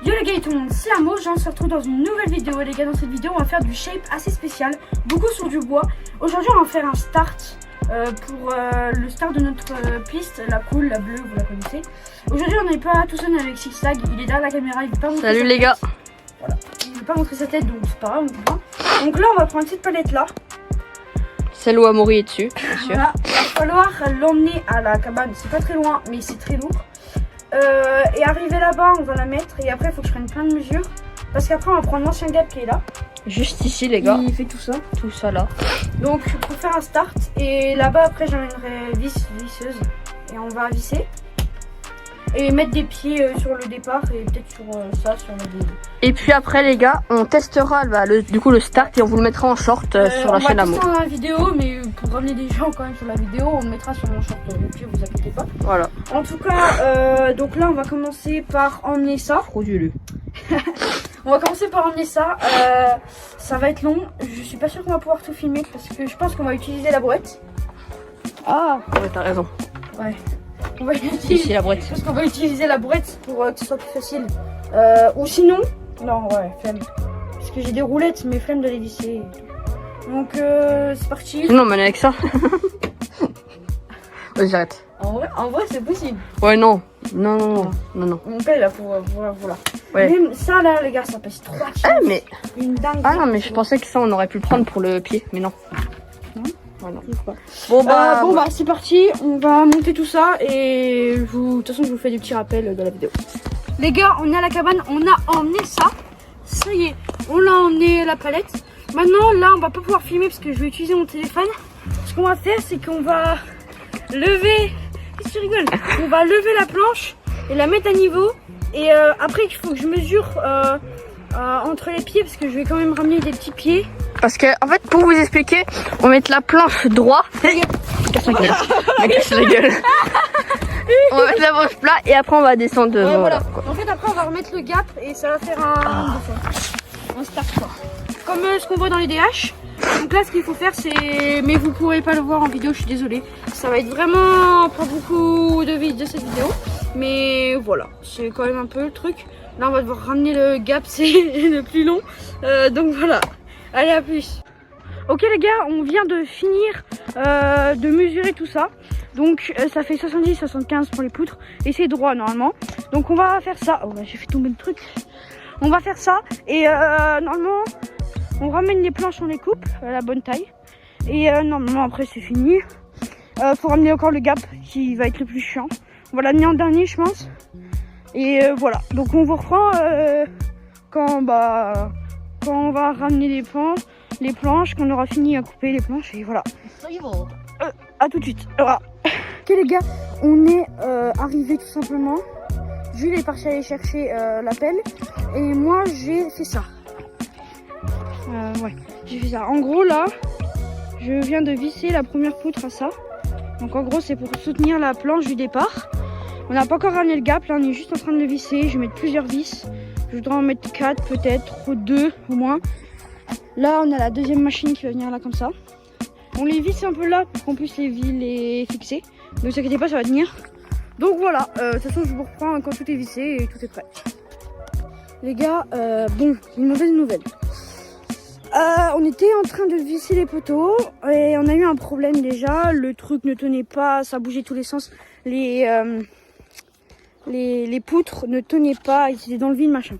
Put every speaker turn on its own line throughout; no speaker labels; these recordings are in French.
Yo les gars et tout le monde, c'est Amo, on se retrouve dans une nouvelle vidéo. Les gars, dans cette vidéo on va faire du shape assez spécial, beaucoup sur du bois. Aujourd'hui on va faire un start pour le start de notre piste, la cool, la bleue, vous la connaissez. Aujourd'hui on n'est pas tout seul avec Zigzag, il est derrière la caméra, il veut pas montrer.
Salut les gars.
Voilà, il veut pas montrer sa tête donc c'est pas grave, on comprend. Donc là on va prendre cette palette là.
Celle où Amaury est dessus, bien sûr.
Voilà, il va falloir l'emmener à la cabane, c'est pas très loin mais c'est très lourd. Et arriver là-bas, on va la mettre et après il faut que je prenne plein de mesures parce qu'après on va prendre l'ancien gap qui est là.
Juste ici les gars.
Il fait tout ça.
Tout ça là.
Donc pour faire un start et là-bas après j'emmènerai visseuse et on va visser et mettre des pieds sur le départ et peut-être sur ça sur la vidéo.
Et puis après les gars, on testera du coup le start et on vous le mettra en short sur la chaîne Amo.
On va tester dans la vidéo, mais pour ramener des gens quand même sur la vidéo, on le mettra sur mon short. Donc vous inquiétez pas.
Voilà.
En tout cas, donc là on va commencer par emmener ça.
Frauduleux.
On va commencer par emmener ça. Ça va être long. Je suis pas sûre qu'on va pouvoir tout filmer parce que je pense qu'on va utiliser la brouette.
Ah ouais, t'as raison.
Ouais. On va utiliser
Ici la brouette.
parce qu'on va utiliser la brouette pour que ce soit plus facile. Ou sinon, non ouais, flemme. Parce que j'ai des roulettes, mais flemme de les visser. Donc c'est parti.
Non, mais avec ça. Vas-y, j'arrête.
En vrai c'est possible.
Ouais, non. Non.
Mon père là pour voilà.
Ouais.
Même ça là les gars, ça pèse 3 kg.
Ah, mais.
Une dingue.
Ah non, mais je pensais que ça on aurait pu le prendre pour le pied, mais non.
Non.
Ouais, non.
Bon bah, c'est parti, on va monter tout ça et de toute façon je vous fais des petits rappels dans la vidéo. Les gars, on est à la cabane, on a emmené ça. Ça y est, on l'a emmené la palette. Maintenant là on va pas pouvoir filmer parce que je vais utiliser mon téléphone. Ce qu'on va faire c'est qu'on va lever. Qu'est-ce que tu rigoles? On va lever la planche et la mettre à niveau. Et après il faut que je mesure entre les pieds parce que je vais quand même ramener des petits pieds.
Parce que en fait pour vous expliquer, on met la planche droit. Casse la gueule. Casse la gueule. On va mettre la planche plat et après on va descendre devant.
Ouais, voilà.
Quoi.
En fait après on va remettre le gap et ça va faire un start quoi. Comme ce qu'on voit dans les DH. Donc là ce qu'il faut faire c'est, mais vous pourrez pas le voir en vidéo, je suis désolée. Ça va être vraiment pas beaucoup de cette vidéo. Mais voilà, c'est quand même un peu le truc. Là on va devoir ramener le gap, c'est le plus long. Donc voilà, allez à plus. Ok les gars, on vient de finir de mesurer tout ça. Donc ça fait 70-75 pour les poutres et c'est droit normalement. Donc on va faire ça. Oh bah, j'ai fait tomber le truc. On va faire ça et normalement on ramène les planches, on les coupe à la bonne taille. Et normalement après c'est fini. Faut ramener encore le gap qui va être le plus chiant. On va l'amener en dernier je pense. Et voilà. Donc on vous reprend quand on va ramener les planches, qu'on aura fini à couper les planches et voilà. À tout de suite. Voilà. Ok les gars, on est arrivé tout simplement. Jules est parti aller chercher la pelle et moi j'ai fait ça. Ouais, j'ai fait ça. En gros là, je viens de visser la première poutre à ça. Donc en gros c'est pour soutenir la planche du départ. On n'a pas encore ramené le gap, là on est juste en train de le visser. Je vais mettre plusieurs vis. Je voudrais en mettre 4 peut-être, ou 2 au moins. Là on a la deuxième machine qui va venir là comme ça. On les visse un peu là pour qu'on puisse les fixer. Ne vous inquiétez pas, ça va tenir. Donc voilà, de toute façon je vous reprends quand tout est vissé et tout est prêt. Les gars, bon, une mauvaise nouvelle. On était en train de visser les poteaux et on a eu un problème déjà. Le truc ne tenait pas, ça bougeait tous les sens. Les poutres ne tenaient pas, ils étaient dans le vide machin.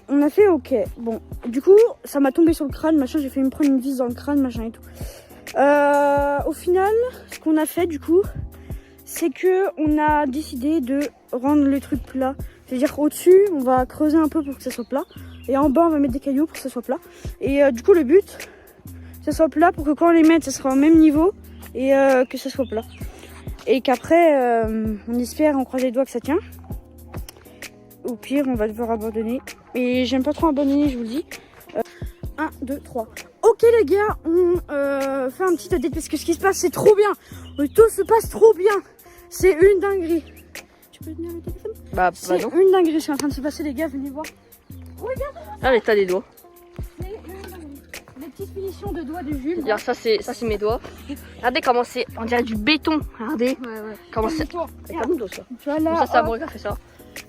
On a fait ok, bon, du coup ça m'a tombé sur le crâne machin, j'ai fait me prendre une vis dans le crâne machin et tout. Au final, ce qu'on a fait du coup, c'est que on a décidé de rendre le truc plat. C'est-à-dire au-dessus, on va creuser un peu pour que ça soit plat. Et en bas, on va mettre des cailloux pour que ça soit plat. Et du coup, le but, ça soit plat pour que quand on les mette, ça sera au même niveau. Et que ça soit plat. Et qu'après, on espère, on croise les doigts que ça tient. Au pire, on va devoir abandonner. Et j'aime pas trop abandonner, je vous le dis. 1, 2, 3. Ok les gars, on fait un petit update parce que ce qui se passe, c'est trop bien. Tout se passe trop bien. C'est une dinguerie. Tu peux tenir le téléphone?
Bah,
c'est une dinguerie, c'est en train de se passer les gars, venez voir. Regarde.
Ah, l'état des doigts.
C'est une dinguerie. Les petites finitions de doigts de Jules.
C'est-à-dire ça c'est mes doigts. Regardez comment c'est, on dirait du béton. Regardez.
Ouais.
Comment c'est.
Toi.
C'est pas nous ça.
Tu vois là.
Ça c'est Amaury qui a fait ça.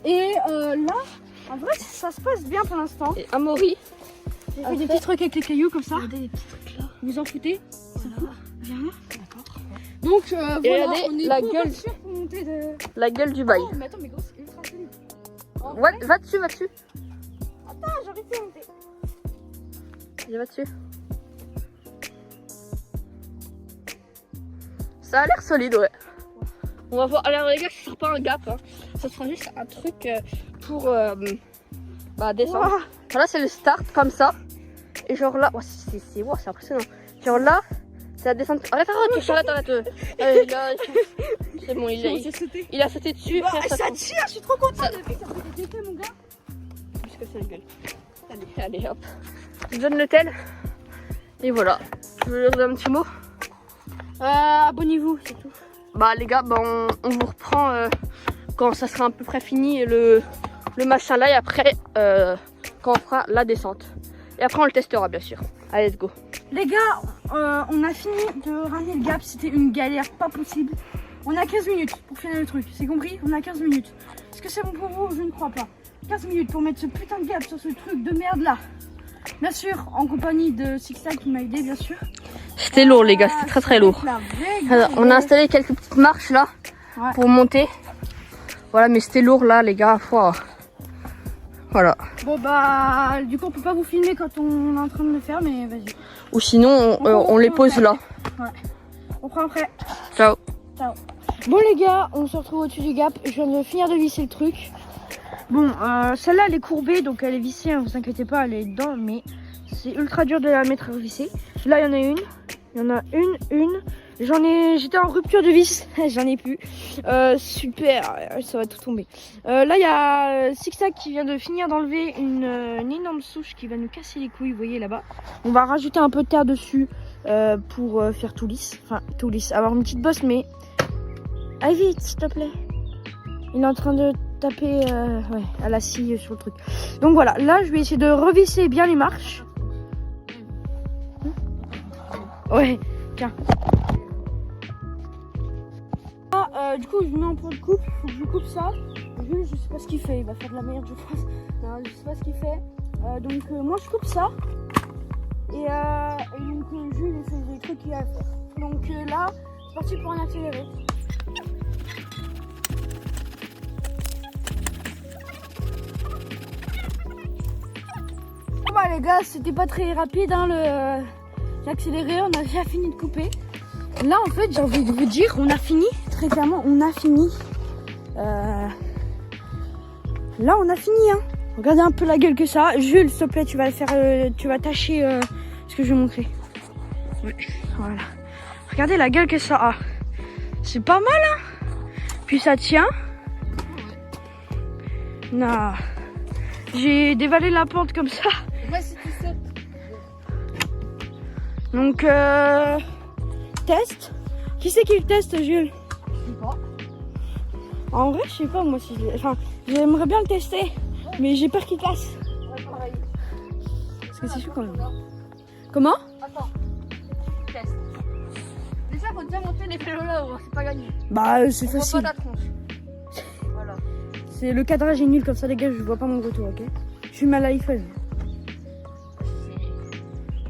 Et là, En vrai, ça se passe bien pour l'instant.
Et Amaury.
J'ai fait des petits trucs avec les cailloux comme ça.
Regardez les petits trucs là.
Vous en foutez?
Voilà.
Bien. D'accord. Donc voilà,
regardez
on est
la
pas
gueule.
sûr pour monter de...
La gueule du bail.
Oh, mais attends, mais gros, c'est ultra solide.
Ouais, va dessus, va dessus.
Attends, j'ai réussi à monter.
Va dessus. Ça a l'air solide, ouais. On va voir. Alors les gars, ça sera pas un gap. Hein. Ça sera juste un truc pour descendre.
Wow.
Là, c'est le start comme ça. Et genre là, oh, c'est impressionnant. Genre là, c'est la descente. Arrête, arrête. C'est bon, il a sauté dessus.
Bah,
frère,
ça tire, je suis trop contente. Ça fait des effets, mon gars.
Puisque c'est la gueule. Allez, hop. Je donne le tel. Et voilà. Je veux leur dire un petit mot.
Abonnez-vous, c'est tout.
Bah les gars, on vous reprend quand ça sera à peu près fini le machin là et après quand on fera la descente. Et après on le testera bien sûr. Allez, let's go.
Les gars, on a fini de ramener le gap, c'était une galère pas possible. On a 15 minutes pour finir le truc, c'est compris? On a 15 minutes. Est-ce que c'est bon pour vous? Je ne crois pas. 15 minutes pour mettre ce putain de gap sur ce truc de merde là. Bien sûr, en compagnie de Sixta qui m'a aidé, bien sûr.
C'était lourd les gars, c'était très lourd. Alors, on a installé quelques petites marches là pour monter. Voilà, mais c'était lourd là les gars. Wow. Voilà.
Bon bah, du coup on peut pas vous filmer quand on est en train de le faire, mais vas-y.
Ou sinon on les pose là.
Ouais. On prend après.
Ciao.
Ciao. Bon les gars, on se retrouve au-dessus du gap. Je viens de finir de visser le truc. Bon, celle-là elle est courbée, donc elle est vissée, hein, vous inquiétez pas, elle est dedans, mais c'est ultra dur de la mettre vissée. Là il y en a une. Il y en a une. J'étais en rupture de vis, j'en ai plus. Super, ça va tout tomber. Là il y a Sixtac qui vient de finir d'enlever une énorme souche qui va nous casser les couilles, vous voyez là-bas. On va rajouter un peu de terre dessus pour faire tout lisse. Enfin tout lisse, avoir une petite bosse, mais... Allez vite s'il te plaît. Il est en train de taper à la scie sur le truc. Donc voilà, là je vais essayer de revisser bien les marches. Ouais, tiens. Du coup, je mets un point de coupe. Faut que je coupe ça. Jules, je sais pas ce qu'il fait. Il va faire de la merde, je pense. Non, je sais pas ce qu'il fait. Donc, moi, je coupe ça. Et donc, Jules, il fait des trucs qu'il a à faire. Donc, là, c'est parti pour un accéléré. Bon, bah, les gars, c'était pas très rapide, hein, l'accéléré. On a déjà fini de couper. Là en fait j'ai envie de vous dire, on a fini, très clairement on a fini. Là on a fini hein. Regardez un peu la gueule que ça a. Jules s'il te plaît tu vas le faire, tu vas tâcher ce que je vais montrer. Ouais, voilà. Regardez la gueule que ça a. C'est pas mal hein. Puis ça tient. Non. J'ai dévalé la pente comme ça.
Ouais, si tu sautes.
Donc test. Qui c'est qui le teste, Jules?
Je sais pas.
En vrai, je sais pas moi si j'aimerais bien le tester, mais j'ai peur qu'il casse.
Ouais, pareil.
Parce que c'est chaud quand même. Comment?
Attends. Test. Déjà, faut déjà monter les pélos là-haut, c'est pas gagné.
Bah, c'est
On voit
facile.
pas la tronche. Voilà.
C'est le cadrage est nul comme ça, les gars. Je vois pas mon retour, ok? Je suis mal à l'iPhone.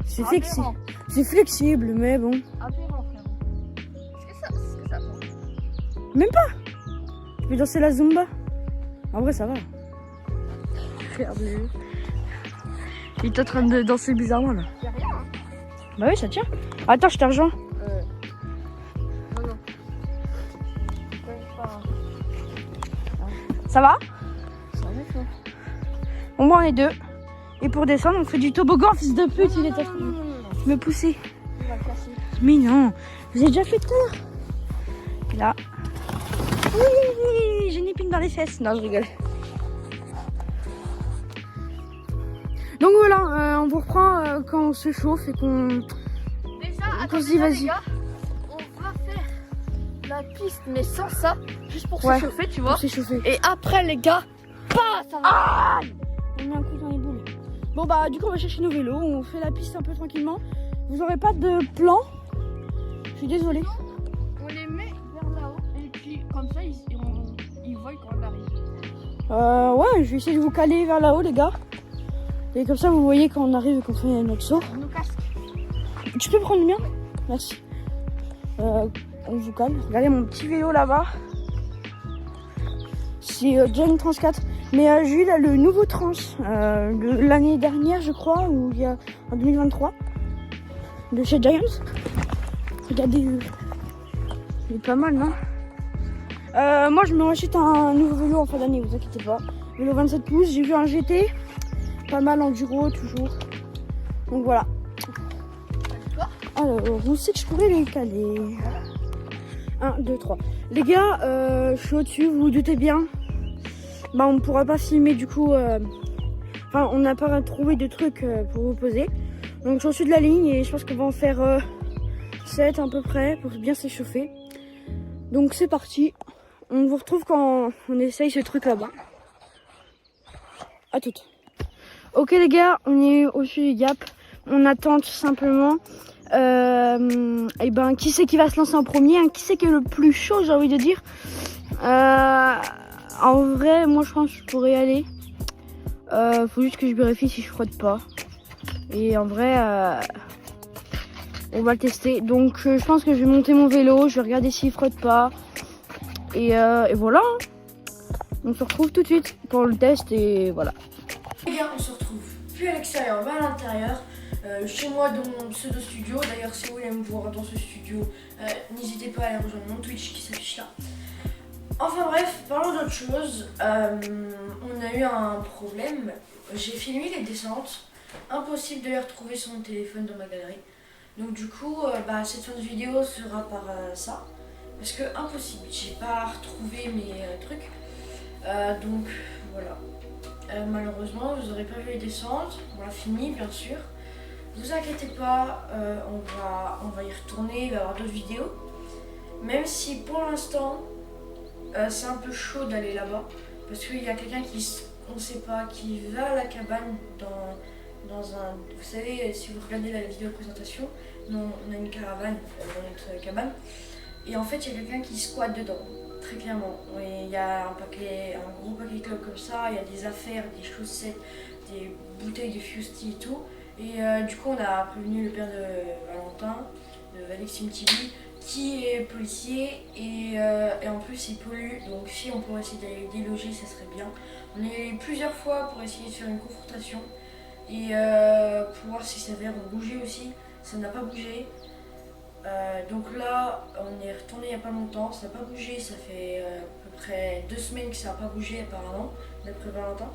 C'est flexible. C'est flexible, mais bon.
Aberrant, frérot. Est-ce que ça prend?
Même pas. Je vais danser la Zumba. En vrai, ça va. Regarde-le. Il est en train de danser bizarrement là.
Y'a rien. Hein.
Bah oui, ça tient. Attends, je te rejoins.
Non.
Ça va?
Ça va, ça.
Bon, bah, on est deux. Et pour descendre, on fait du toboggan, fils de pute. Il est en train de me pousser.
Il va le casser.
Mais non, vous avez déjà fait tout à l'heure. Là. Oui, j'ai une épine dans les fesses. Non, je rigole. Donc voilà, on vous reprend quand on se chauffe et qu'on...
Déjà,
se dit, vas-y.
les gars, on va faire la piste, mais sans ça, juste pour
Ouais.
s'échauffer, tu vois.
On s'est chauffé.
Et après, les gars, ça va.
On met un coup dans les boules. Bon bah, du coup, on va chercher nos vélos. On fait la piste un peu tranquillement. Vous aurez pas de plan. Je suis désolée.
On les met vers là-haut, et puis comme ça, ils voient quand on arrive.
Ouais, je vais essayer de vous caler vers là-haut, les gars. Et comme ça, vous voyez quand on arrive et qu'on fait notre saut.
Nos casques.
Tu peux prendre le mien? Merci. On vous cale. Regardez mon petit vélo là-bas. C'est déjà une Trans 4. Mais j'ai eu là le nouveau Trans de l'année dernière, je crois, ou il y a en 2023, de chez Giants. Regardez, il est pas mal, non? Moi, je me rachète un nouveau vélo en fin d'année, vous inquiétez pas. Vélo 27 pouces, j'ai vu un GT, pas mal enduro toujours. Donc voilà. Alors, où c'est que je pourrais les caler? 1, 2, 3. Les gars, je suis au-dessus, vous vous doutez bien. Bah, on ne pourra pas filmer du coup. Enfin, on n'a pas trouvé de trucs pour vous poser. Donc, je suis au-dessus de la ligne et je pense qu'on va en faire 7 à peu près pour bien s'échauffer. Donc, c'est parti. On vous retrouve quand on essaye ce truc là-bas. À toutes. Ok, les gars, on est au-dessus du gap. On attend tout simplement. Et ben, qui c'est qui va se lancer en premier, hein? Qui c'est qui est le plus chaud, j'ai envie de dire. En vrai, moi je pense que je pourrais y aller. Faut juste que je vérifie si je frotte pas. Et en vrai, on va le tester. Donc je pense que je vais monter mon vélo, je vais regarder s'il frotte pas. Et voilà. On se retrouve tout de suite pour le test et voilà.
Les gars, on se retrouve plus à l'extérieur, mais à l'intérieur. Chez moi dans mon pseudo studio. D'ailleurs, si vous voulez me voir dans ce studio, n'hésitez pas à aller rejoindre mon Twitch qui s'affiche là. Enfin bref, parlons d'autre chose. On a eu un problème. J'ai filmé les descentes. Impossible de les retrouver sur mon téléphone dans ma galerie. Donc du coup, cette fin de vidéo sera par ça. Parce que impossible, j'ai pas retrouvé mes trucs. Donc voilà. Malheureusement, vous n'aurez pas vu les descentes. On l'a fini, bien sûr. Vous inquiétez pas, on va y retourner, il va y avoir d'autres vidéos. Même si pour l'instant, c'est un peu chaud d'aller là-bas. Parce qu'il y a quelqu'un on ne sait pas, qui va à la cabane dans un... Vous savez, si vous regardez la vidéo de présentation, on a une caravane dans notre cabane. Et en fait, il y a quelqu'un qui squatte dedans, très clairement. Et il y a un gros paquet de clopes comme ça, il y a des affaires, des chaussettes, des bouteilles de Fusti et tout. Et du coup, on a prévenu le père de Valentin, de Alexis TV, qui est policier et en plus il pollue. Donc si on pourrait essayer d'aller déloger, ça serait bien. On est allé plusieurs fois pour essayer de faire une confrontation et pour voir si ça avait bougé aussi. Ça n'a pas bougé. Donc là, on est retourné il n'y a pas longtemps, ça n'a pas bougé, ça fait à peu près 2 semaines que ça n'a pas bougé apparemment, d'après Valentin.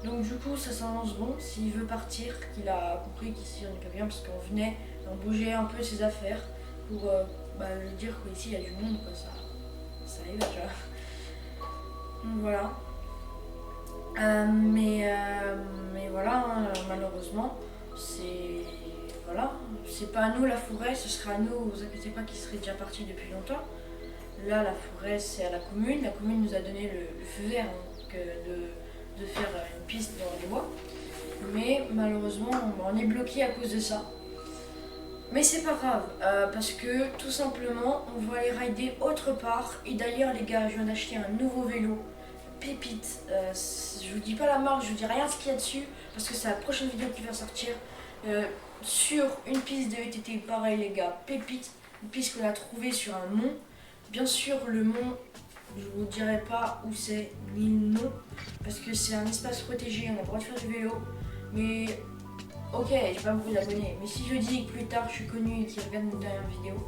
Donc du coup, ça s'annonce bon, s'il veut partir, qu'il a compris qu'ici on n'est pas bien, parce qu'on venait, on bougeait un peu ses affaires pour lui dire qu'ici il y a du monde, quoi, ça y va, tu vois. Donc voilà. Mais voilà, hein, malheureusement, c'est pas à nous la forêt, ce serait à nous, vous inquiétez pas qu'il serait déjà parti depuis longtemps. Là, la forêt, c'est à la commune nous a donné le feu vert hein, de faire une piste dans les bois. Mais malheureusement, on est bloqué à cause de ça. Mais c'est pas grave, parce que tout simplement, on va aller rider autre part. Et d'ailleurs, les gars, je viens d'acheter un nouveau vélo, pépite. Je vous dis pas la marque, je vous dis rien de ce qu'il y a dessus, parce que c'est la prochaine vidéo qui va sortir. Sur une piste de VTT, pareil les gars, pépite, une piste qu'on a trouvée sur un mont. Bien sûr, le mont, je vous dirai pas où c'est, ni le nom, parce que c'est un espace protégé, on a le droit de faire du vélo. Mais ok, j'ai pas beaucoup d'abonnés, mais si je dis que plus tard je suis connue et qu'ils regardent mes dernières vidéos,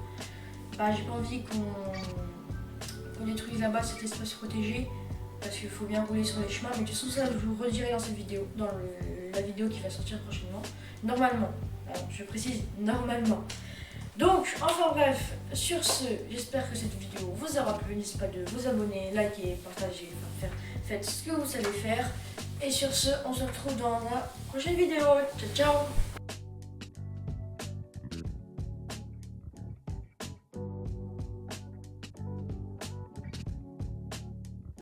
j'ai pas envie qu'on détruise là-bas cet espace protégé, parce qu'il faut bien rouler sur les chemins. Mais de toute façon, ça je vous redirai dans cette vidéo, dans la vidéo qui va sortir prochainement, normalement. Alors, je précise normalement. Donc, enfin bref, sur ce, j'espère que cette vidéo vous aura plu. N'hésitez pas de vous abonner, liker, partager, faites ce que vous savez faire. Et sur ce, on se retrouve dans la prochaine vidéo. Ciao, ciao!